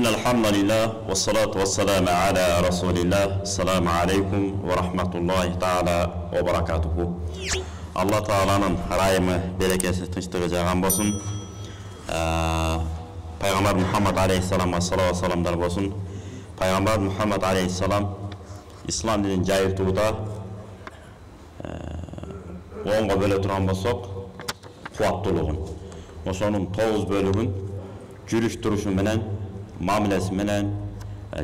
إن الحمد لله والصلاة والسلام على رسول الله. السلام عليكم ورحمة الله تعالى وبركاته. Allah Taala'nın rayımı, berekesi, tınçlığı jağan bolsun. Peygamber Muhammed Aleyhisselam'a salavat salamlar bolsun. Peygamber Muhammed Aleyhisselam İslam dilini jayırtuuda onga böle turan bolsok kuwattuluğun. Oşonun 9 bölügün жүрүш турушу менен, мамилеси менен,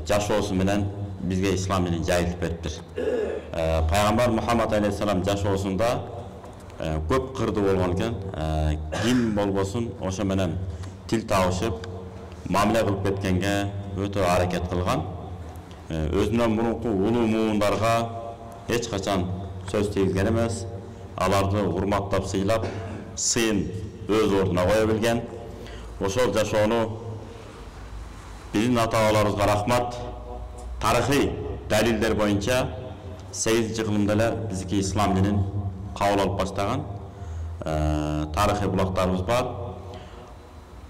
жашоосу менен бизге ислам динин жайылтып бериптир. Пайгамбар Мухаммад алейхиссалам жашоосунда көп кырды болгон экен. Ким болбосун ошо менен тил табышып, мамиле кылып кеткенге өтө аракет кылган. Өзүнөн мурунку улуу муундарга эч качан сөз тийгизген эмес. Аларды урматтап сыйлап, сыйын өз ордуна кое билген. Ошол жашоону биздин ата-бабаларыбызга рахмат. Тарыхый далилдер боюнча 8-кылымда эле биздики ислам динин кабыл алып баштаган тарыхый булактарыбыз бар.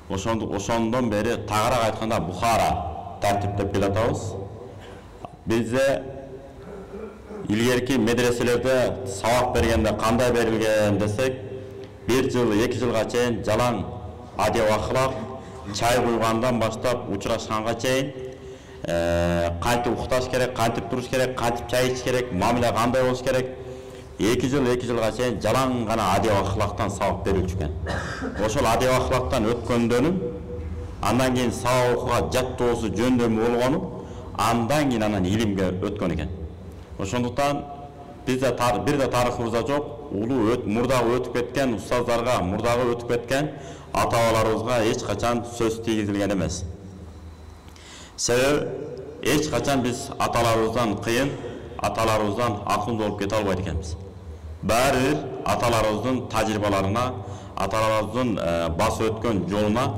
Ошондон бери тагыраак айтканда Бухара тартиптеп келатабыз. Бизде илгерки медреселерде сабак бергенде кандай берилген десек, 1 жыл, 2 жылга чейин жалаң адеп ахлак, чай куйгандан баштап учурашканга чейин кантип укташ керек, кантип туруш керек, кантип чай ич керек, мамиле кандай болуш керек. 2 жыл, 2 жылга чейин жалаң гана адеп ахлактан сабак берилчү экен. Ошол адеп ахлактан өткөндөнүм, андан кийин сабак окууга жаттоосу жөндөмү болгону, андан кийин анан илимге өткөн экен. Ошондуктан бизде бир да тарыхыбызда жок, улуу мурдагы өтүп кеткен устаздарга, мурдагы өтүп кеткен ата-бабаларыбызга эч качан сөз тийгизилген эмес. Себеби эч качан биз аталарыбыздан кыйын, аталарыбыздан акылдуу болуп кете албайт экенбиз. Баары аталарыбыздын тажрыйбаларына, аталарыбыздын басып өткөн жолуна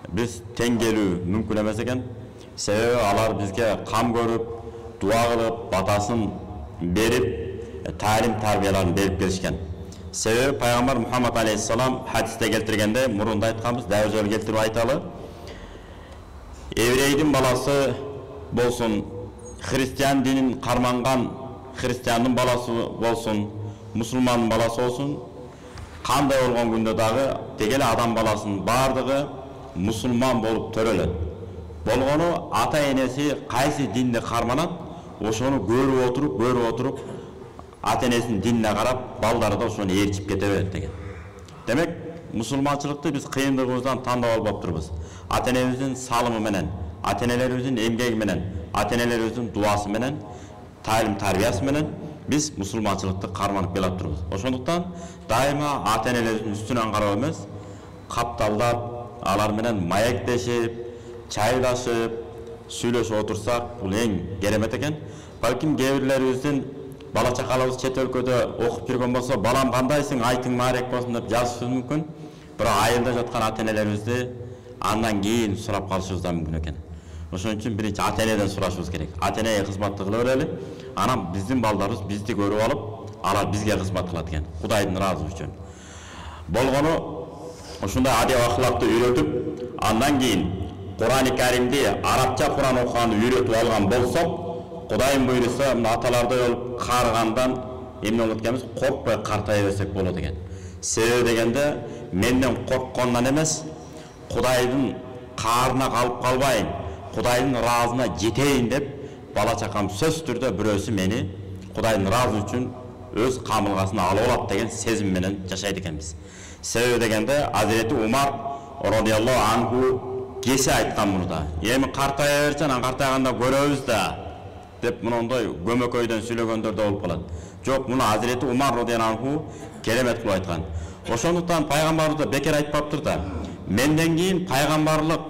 биз тең келүү мүмкүн эмес экен. Себеби алар бизге кам көрүп, дуа кылып, батасын берип, талим тарбияларын берип келишкен. Себеби Пайгамбар Мухаммад алейхиссалам хадисте келтиргенде, мурунда айтканбыз, дагы жолу келтирип айталы. Еврейдин баласы болсун, христиан динин карманган христиандын баласы болсун, мусулмандын баласы болсун, кандай болгон күндө дагы дегеле адам баласынын бардыгы мусулман болуп төрөлөт. Болгону ата энеси кайсы динди карманат, ошону көрүп отуруп, ата-энесинин динине карап, балдары да ошону ээрчип кете берет деген. Демек, мусулманчылыкты биз кыйындыгыбыздан тандап албаптырбыз. Ата-энебиздин салымы менен, ата-энелерибиздин эмгеги менен, ата-энелерибиздин дуасы менен, талим тарбиясы менен биз мусулманчылыкты карманып келаптырбыз. Ошондуктан дайыма ата-энелерибиздин үстүнөн карап эмес, капталдап, алар менен маектешип, чайлашып, сүйлөшүп отурсак, бул эң керемет экен. Балким кээ бирлерибиздин бала чакалыбыз чет өлкөдө окуп жүргөн болсо, балам кандайсың, айтың маарек болсун деп жазышы мүмкүн. Бирок айылда жаткан ата-энелерибизди андан кийин сурап калышыбыз да мүмкүн экен. Ошон үчүн биринчи ата-энеден сурашыбыз керек. Ата-энеге кызматты кыла берели, анан биздин балдарыбыз бизди көрүп алып, алар бизге кызмат кылат экен. Кудайдын ыраазы үчүн. Болгону ушундай адеп акылакты үйрөтүп, андан кийин Кур'ан-ы Каримди арабча Кур'ан окуганды үйрөтүп алган болсок, Кудайым буйруса, мына аталардай болуп карыгандан эмне болот экенбиз, коркпой картая берсек болот экен. Себеби дегенде, менден корккондон эмес, Кудайдын каарына калып калбайын, Кудайдын ыраазына жетейин деп, бала чакам сөз түрдө бирөөсү мени Кудайдын ыраазы үчүн өз камылгасына алып алат деген сезим менен жашайт экенбиз. Себеби дегенде, Азирети Умар радыйаллаху анху кесе айткан мурда. Эми картая берсең, анан картайганда көрөбүз да деп мындай көмөкөйдөн сүйлөгөндөр да болуп калат. Жок, муну Азирети Умар радыйаллаху анху керемет кылып айткан. Ошондуктан пайгамбарыбыз да бекер айтпаптыр да. Менден кийин пайгамбарлык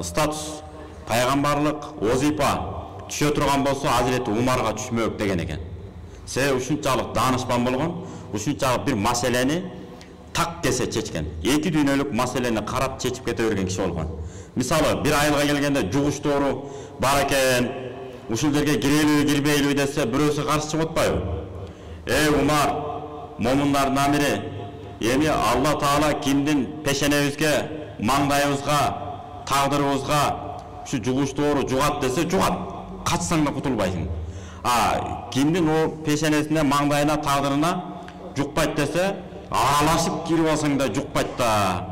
статус, пайгамбарлык вазифа түшө турган болсо Азирети Умарга түшмөк деген экен. Себеби ушунчалык даанышман болгон, ушунчалык бир маселени так кесе чечкен. Эки дүйнөлүк маселени карап чечип кете берген киши болгон. Мисалы, бир айылга келгенде жугуштоору бар экен, ушул жерге кирелүү, кирбейлүү десе, бирөөсү каршы чыгып атпайбы? Умар, момундардын амири, эми Алла Таала кимдин пешенебизге, маңдайыбызга тағдырыбызға şu жугуштоору жугат десе жугат, качсаң да кутулбайсың. Кимдин о пешенесине, маңдайына, тағдырына жукпайт десе, аралашып кирип алсаң да жукпайт да.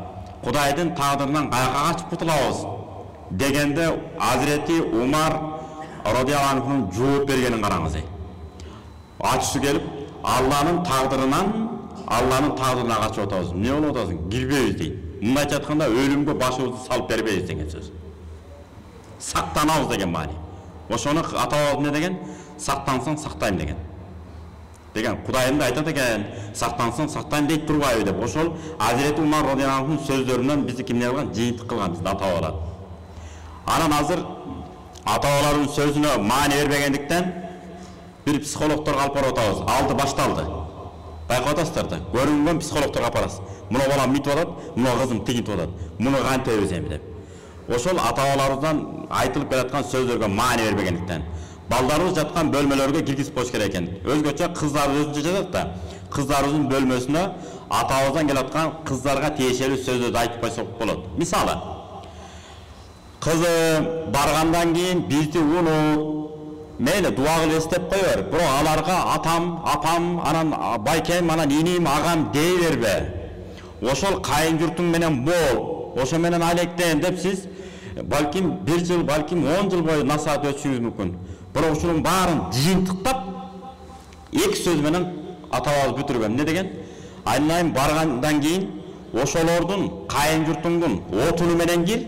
Кудайдын тағдырынан кайга качып кутулабыз дегенде Азирети Умар радиаллаху анхунун жооп бергенин караңыз. Ачысы келип, Алланын тағдырына качып атабыз. Не болуп атасың? Кирбейбиз дейт. Мындайча айтканда өлүмгө башыбызды салып бербейбиз деген сөз. Сактанабыз деген маани. Ошону ата-бабабыз не деген? Сактансаң сактайм деген. Кудайым да айтат экен, сактансаң сактайм дейт турбайбы деп. Ошол Азирети Умар радиаллаху анхунун сөздөрүнөн бизди кимдер кылган? Жыйынтык кылган бизди ата-бабалар. Анан азыр ата-бабалардын сөзүнө маани бербегендиктен bir psikologторго алып барып атабыз. Алды башталды. Байкап атасыздар да. Көрүнгөн психологторго апарасыз. Муну балам мынтип атат, муну кызым тигинтип атат. Муну кантип эземи деп. Ошол ата-бабаларыбыздан айтылып келаткан сөздөргө маани бербегендиктен балдарыбыз жаткан бөлмөлөргө киргизип коюш керек экен. Өзгөчө кыздар өзүнчө жатат да. Кыздарыбыздын бөлмөсүнө атабыздан келаткан кыздарга тиешелүү сөздөрдү айтып койсок болот. Мисалы, кызым баргандан кийин бизди унут, мейли дуа кылып эстеп кое бер. Бирок аларга атам, апам, анан байкем, анан иним, агам дей бербе. Ошол кайын журтуң менен бол, ошо менен алектен деп сиз балким 1 жыл, балким 10 жыл бою насаат өтүшүңүз мүмкүн. Бирок ушунун баарын жыйынтыктап эки сөз менен ата-бабабыз бүтүргөн. Не деген? Айнайым баргандан кийин ошолордун кайын журтуңдун отуну менен кир,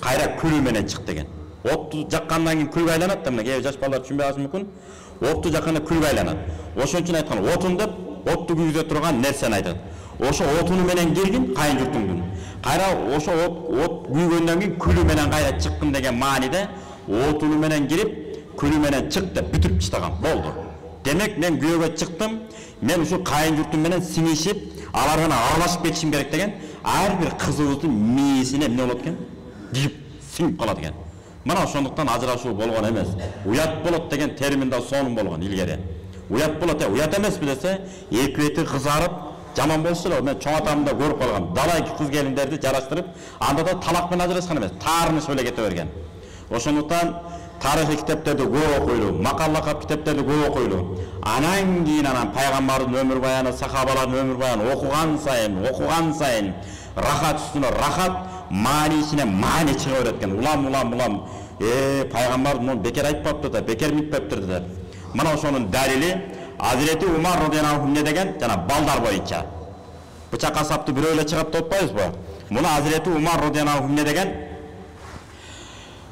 кайра күлү менен чык деген. Отту жаккандан кийин күлгө айланат да, мына кээ жаш балдар түшүнбөй калышы мүмкүн. Отту жакканда күлгө айланат. Ошон үчүн айткан отун деп отту күйгүзө турган нерсени айтат. Ошо отуну менен киргин кайын журтуңдун. Кайра ошо от күйгөндөн кийин күлү менен кайра чыккын деген мааниде отуну менен кирип, күлү менен чык деп бүтүрүп таштаган. Болду. Демек мен күйөөгө чыктым, мен ушу кайын журтум менен сиңишип, алар менен аралашып кетишим керек деген ар бир кызыбыздын мээсине эмне болот экен? Кирип сиңип калат экен. Мына ошондуктан ажырашуу болгон эмес. Уят болот деген термин да сонун болгон илгери. Уят болот, уят эмеспи десе, эки бети кызарып, жаман болчу эле. Мен чоң атамда көрүп калгам. Далайки кыз келиндерди жараштырып, анда да талак менен ажырашкан эмес, таарынышып эле кете берген. Ошондуктан тарыхый китептерди көп окуйлуу, макал-лакап китептерди көп окуйлуу. Анан кийин пайгамбардын өмүр баяны, сахабалардын өмүр баяны окуган сайын рахат үстүнө рахат, маанисине маани чыга берет экен. Улам, пайгамбар муну бекер айтпаптыр да, бекер митпептир деп. Мына ошонун далили Азирети Умар радиаллаху анху не деген? Жана балдар боюнча. Бычак асапты бирөө эле чыгат деп атпайбызбы? Муну Азирети Умар радиаллаху анху не деген?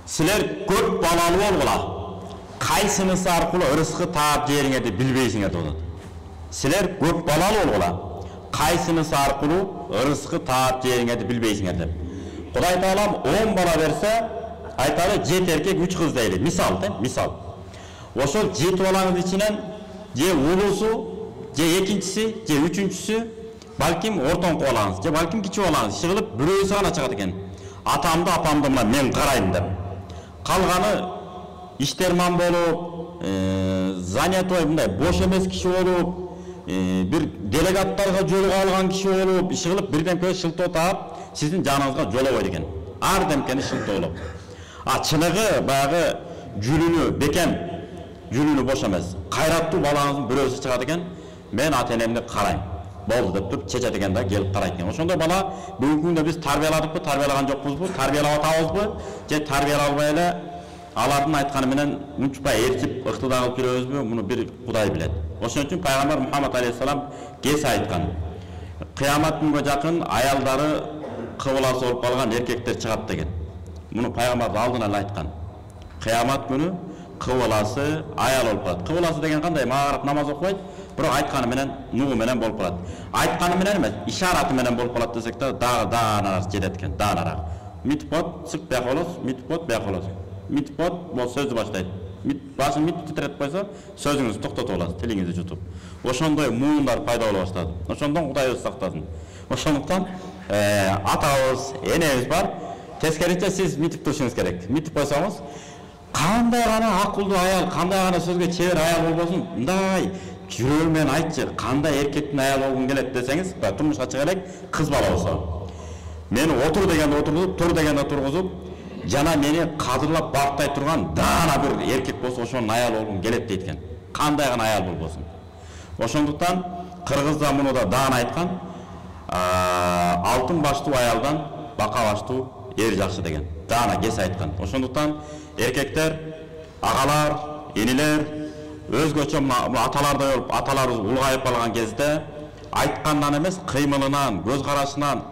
Силер көп балалуу болгула. Кайсынысы аркылуу ырыскы таап жериңерди билбейсиңер деп атат. Силер көп балалуу болгула. Кайсынысы аркылуу ырыскы таап жериңерди билбейсиңер деп. Кудай Таалам 10 бала берсе, айталы 7 эркек 3 кыз дейли. Мисал. Ошол 7 балаңыз ичинен же улусу, же экинчиси, же үчүнчүсү, балким ортоңку балаңыз, же балким кичи балаңыз иши кылып бирөөсү гана чыгат экен. Атамды, апамды мына мен карайм деп. Калганы иштерман болуп, занятой мындай бош эмес киши болуп, бир делегаттарга жолуга алган киши болуп, иши кылып бирдемкө шылтоо таап, сиздин жаныңызга жолобойт экен. Ар демкени шылтоолоп. Чыныгы баягы жүлүнү бекем, жүлүнү бош эмес. Кайраттуу балаңыздын бирөөсү чыгат экен, мен ата-энемди карайм. Болду деп туруп чечет экен да, келип карайт экен. Ошондой бала бүгүнкү күндө биз тарбияладыкпы, тарбиялаган жокпузбу, тарбиялап атабызбы, же тарбиялалбай эле алардын айтканы менен унчукпай ээрчип, ыктыда кылып жүрөбүзбү, муну бир Кудай билет. Ошон үчүн пайгамбар Мухаммад алейхиссалам кесе айткан. Кыямат күнгө жакын аялдары кыбыласы болуп калган эркектер чыгат деген. Муну пайгамбар алдынан эле айткан. Кыямат күнү кыбыласы аял болуп калат. Кыбыласы деген кандай? Мага карап намаз окубайт, бирок айтканы менен, нугу менен болуп калат. Айтканы менен эмес, ишараты менен болуп калат десек да, дагы жетет экен, дагы. Митип коет, сырт бияка болосуз, митип коет, бияка болосуз. Митип коет, бул сөздү баштайт. Башын митип титиретип койсо, сөзүңүздү токтотуп аласыз, тилиңизди жутуп. Ошондой муундар пайда боло баштады. Ошондон Кудайыбыз сактасын. Ошондуктан атабыз, энебиз бар. Тескерисинче сиз митип турушуңуз керек. Митип койсоңуз, кандай гана акылдуу аял, кандай гана сөзгө чебер аял болбосун, мындай жүрөгүң айтчы, кандай эркектин аял болгуң келет десеңиз, турмушка чыга элек, кыз бала болсо. Мені отур дегенде отырғызып, тур дегенде тұрғызып, жана мени кадырлап бактай турган даана бир эркек болсо ошонун аял болгум келет дейт экен. Кандай гана аял болбосун. Ошондуктан кыргызда муну да даана айткан, алтын баштуу аялдан бака баштуу эр жакшы деген. Даана кес айткан. Ошондуктан эркектер, агалар, энелер өзгөчө аталардай болуп, аталарыбыз улгайып калган кезде айткандан эмес, кыймылынан, көз карашынан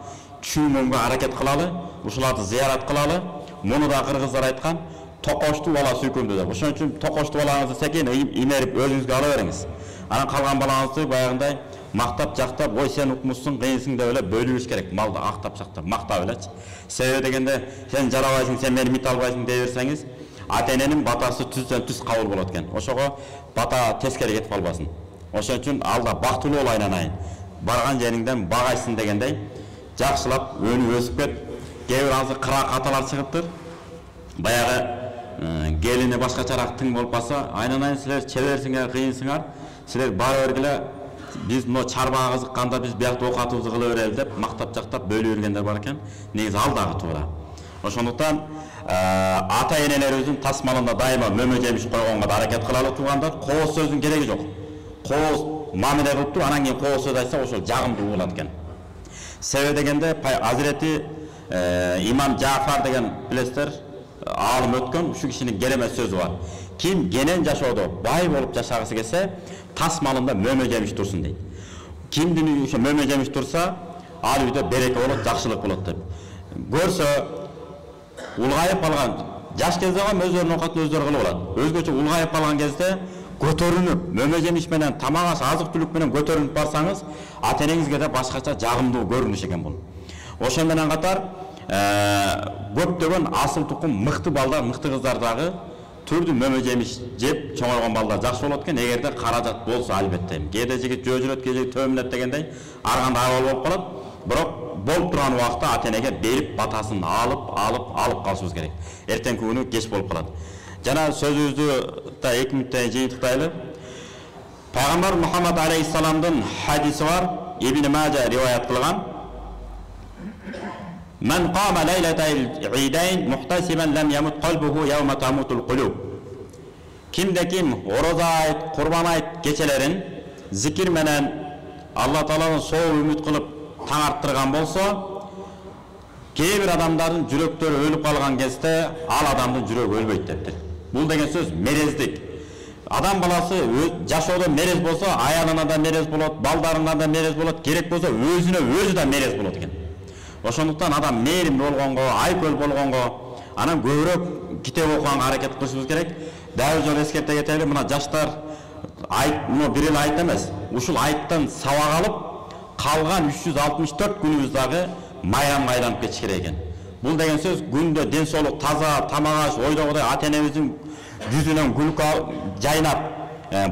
түшүнгөнгө аракет кылалы, ушуларды зыярат кылалы. Муну да кыргыздар айткан, токоштуу бала сүйкүмдү деп. Ошон үчүн токоштуу балаңызды секен имерип өзүңүзгө ала бериңиз. Анан калган балаңызды баягындай мактап жактап, ой сен укмушсуң, кыйынсың деп эле бөлүбүш керек. Малды актап жактап, мактап элечи. Себеби дегенде сен жарабайсың, сен мени мит албайсың дей берсеңиз, ата-эненин батасы түздөн түз кабыл болот экен. Ошого бата тескери кетип калбасын. Ошон үчүн алда бактылуу бол айнанайын. Барган жериңден багайсың дегендей, жакшылап өнү өсүп кет. Кээ бир азыр кырак аталар чыгыптыр. Баягы келини башкачараак тың болуп калса, айнанайын силер чеберсиңер, кыйынсыңар, силер бара бергиле биз мына чарбага кызыкканда биз биякта окатыбызды кыла берели деп мактап жактап бөлүп бергендер бар экен. Негизи ал дагы туура. Ошондуктан ата-энелерибиздин тасмалында дайыма мөмө жемиш койгонго да аракет кылалы туугандар. Кооз сөздүн кереги жок. Кооз мамиле кылып туруп, анан кийин кооз сөз айтса ошол жагымдуу болот экен. Себеби дегенде Азирети имам Жафар деген билесиздер, алым өткөн, ушу кишинин керемет сөзү бар. Ким кенен жашоодо бай болуп жашагысы келсе, тас малында мөмө жемиш турсун дейт. Кимдин үйүндө ошо мөмө жемиш турса, ал үйдө береке болот, жакшылык болот деп. Көрсө, улгайып калган, жаш кезде гана өздөрүнүн окатын өздөрү кылып алат. Өзгөчө улгайып калган кезде көтөрүнүп, мөмө жемиш менен, тамак аш, азык түлүк менен көтөрүнүп барсаңыз, ата-энеңизге да башкача жагымдуу көрүнүш экен бул. Ошон менен катар көптөгөн асыл тукум мыкты балдар, мыкты кыздар дагы түрдүү мөмө жемиш жеп чоңойгон балдар жакшы болот экен, эгерде каражат болсо албетте. Кээде жигит жөө жүрөт, кээде төмүнөт дегендей ар кандай абал болуп калат. Бирок болуп турган убакта ата-энеге берип батасын алып калышыбыз керек. Эртеңки күнү кеч болуп калат. Жана сөзүбүздү да 2 мүнөттөн жыйынтыктайлы. Пайгамбар Мухаммад алейхиссаламдын хадиси бар, Ибн Мажа риваят кылган. من قام ليلة العيدين محتسبا لم يمت قلبه يوم تموت القلوب. Kimde kim Oroza ayt, Kurban ayt geçelerin zikir menen Allah Taala'nın soğuk ümit kılıp taң arttırgan bolsa, kээ bir adamların жүрөктөрү өлүp калган кезде ал адамдын жүрөгү өлбөйт дептир. Бул деген сөз мерездик. Адам баласы жашоодо мерез болсо, аялына да мерез болот, балдарына да мерез болот, керек болсо өзүнө өзү да мерез болот экен. Ошондуктан адам мээрим болгонго, айкөл болгонго, анан көбүрөөк китеп окуганга аракет кылышыбыз керек. Дагы жолу эскерте кетели, мына жаштар айт, мына бир эле айт эмес, ушул айттан сабак алып, калган 364 күнүбүз дагы майрамга айланып кетиш керек экен. Бул деген сөз күндө ден соолук таза, тамак аш, ойдогудай ата-энебиздин жүзүнөн күлкү жайнап,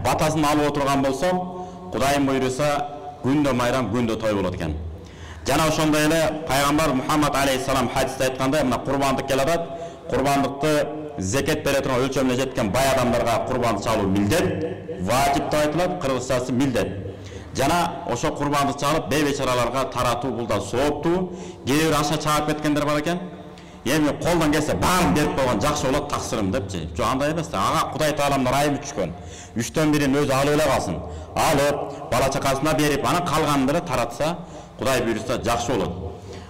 батасын алып отурган болсок, Кудайым буйруса, күндө майрам, күндө той болот экен. Жана ошондой эле пайгамбар Мухаммад алейхиссалам хадисте айткандай, мына курбандык келатат. Курбандыкты зекет бере турган өлчөмүнө жеткен бай адамдарга курбанды чалуу милдет, важип деп айтылат, кыргызчасы милдет. Жана ошо курбанды чалып бейбечараларга таратуу бул да сооптуу. Кээ бир аша чаап кеткендер бар экен. Эми колдон келсе баарын берип койгон жакшы болот таксырым депчи. Жок, андай эмес да. Ага Кудай Тааламдын райымы түшкөн. 3төн 1-ин өзү алып эле калсын. Алып, бала чакасына берип, анан калганын деле таратса, Кудай буйруса жакшы болот.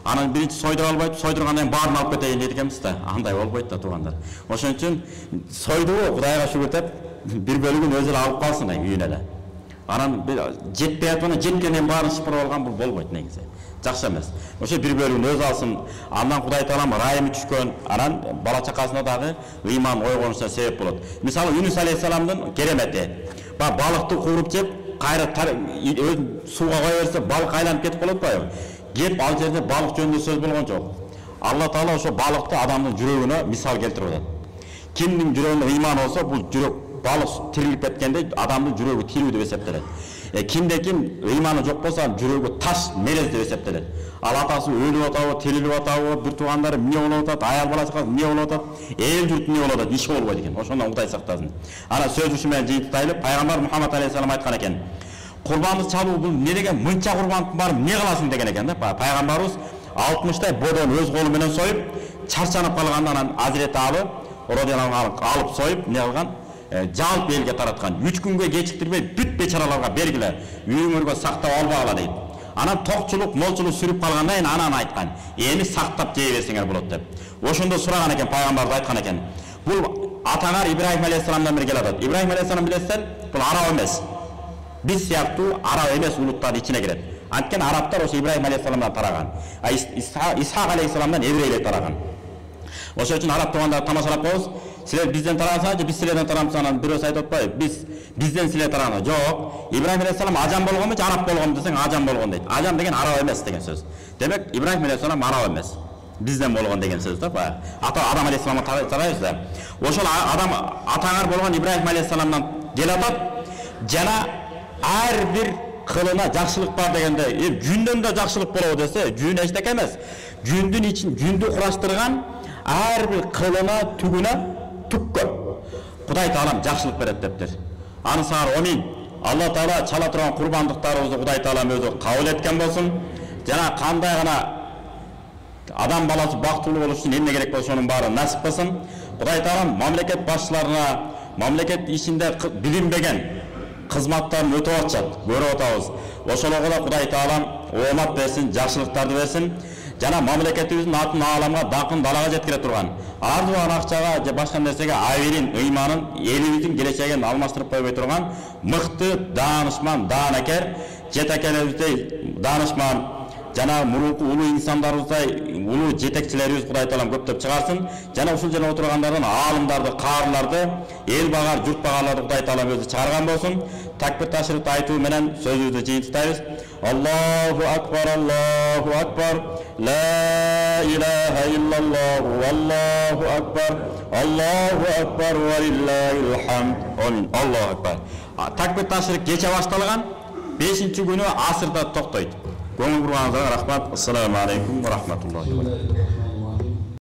Анан биринчи сойдура албайт, сойдургандан баарын алып кетейин дейт экенбиз да. Андай болбойт да туугандар. Ошон үчүн сойдуу Кудайга шүгүр деп бир бөлүгүн өзү алып калсын үйүнө эле. Анан жетпей атып, жеткенден баарын шыпырып алган бул болбойт негизи. Жакшы эмес. Ошо бир бөлүгүн өзү алсын. Андан Кудай Таалам райымы түшкөн, анан бала чакасына дагы ыйман ойгонушуна себеп болот. Мисалы Юнус алейхиссаламдын керемети. Балыкты кууруп жеп, кайра сууга кое берсе балык айланып кетип калат байбы. Кеп ал жерде балык жөнүндө сөз болгон жок. Алла Таала ошо балыкты адамдын жүрөгүнө мисал келтирип атат. Кимдин жүрөгүндө ыйман болсо, бул жүрөк балык тирилип кеткенде адамдын жүрөгү тирүү деп эсептелет. Кимде ким ыйманы жок болсо, жүрөгү таш, мерез деп эсептелет. Ал атасы өлүп атабы, тирилип атабы, бир туугандары эмне болуп атат, аял бала чакасы эмне болуп атат, эл журт эмне болуп атат, иш болбойт экен. Ошондон Кудай сактасын. Ана сөз ушу менен жыйынтыктайлы, пайгамбар Мухаммад алейхиссалам айткан экен. Курбанды чалуу бул эмне деген, мынча курбандын баарын эмне кыласың деген экен да. Пайгамбарыбыз 60 бодон өз колу менен союп, чарчанып калгандан анан Азирети Али радияллаху анху алып союп, не кылган? Жалп элге тараткан. 3 күнгө кечиктирбей бүт бечараларга бергиле, үйүңөргө сактап албагыла дейт. Анан токчулук, молчулук сүрүп калгандан кийин анан айткан, эми сактап жей берсеңер болот деп. Ошондо сураган экен, пайгамбарда айткан экен. Бул атаңар Ибрахим алейхисаламдан бери келет. Ибрахим алейхисалам билесиздер, бул араб эмес. Биз сыяктуу араб эмес улуттардын ичине кирет. Анткени арабтар ошо Ибрахим алейхисаламдан тараган. Исхак алейхисаламдан еврейлер тараган. Ошон үчүн араб туугандарды тамашалап коебуз. Силер бизден тарасаңар, биз силерден тарамыз, анан бирөөсү айтып атпайбы? Бизден силер тараган. Жок. Ибрахим алейхисалам ажам болгонбу, араб болгонбу десең, ажам болгон дейт. Ажам деген араб эмес деген сөз. Демек Ибрахим алейхисалам араб эмес. Бизден болгон деген сөз да. Ата Адам алейхисаламга тарайбыз да. Ошол адам атаңар болгон Ибрахим алейхисаламдан келатат. Жана ар бир кылына жакшылык бар дегенде, жүндөн да жакшылык болобу десе, жүн эчтеке эмес. Жүндүн ичин жүндү кураштырган ар бир кылына, түгүнө түк көп. Кудай Таалам жакшылык берет дептир. Аны саңар амин. Алла Таала чала турган курбандыктарыбызды Кудай Таалам өзү кабыл эткен болсун. Жана кандай гана адам баласы бактылуу болуш үчүн эмне керек болсо ошонун баарын насип кылсын. Кудай Таалам мамлекет башчыларына, мамлекет ишинде билинбеген кызматтарын өтөп атышат, көрүп атабыз. Ошолорго да Кудай Таалам оомат берсин, жакшылыктарды берсин. Жана мамлекетибиздин атын ааламга, даңкын далага жеткире турган, ардуан акчага же башка нерсеге абийирин, ыйманын, элибиздин келечегин алмаштырып койбой турган мыкты даанышман, даанакер, жетекелерибиздей даанышман, жана мурунку улуу инсандарыбыздай улуу жетекчилерибиз Кудай Таалам көптөп чыгарсын. Жана ушул жерде отургандардан аалымдарды, каарыларды, эл багар, журт багарларды Кудай Таалам өзү чыгарган болсун. Такбир ташрифти айтуу менен сөзүбүздү жыйынтыктайбыз. Аллаху акбар, Аллаху акбар, ла илаха иллаллаху, Аллаху акбар, ва лиллахил хамд. Аллаху акбар. Такбир ташриф кече башталган, 5-күнү асырда токтойт. Көңүл бурганыңыздарга рахмат. Ассаламу алейкум ва рахматуллахи ва баракатух.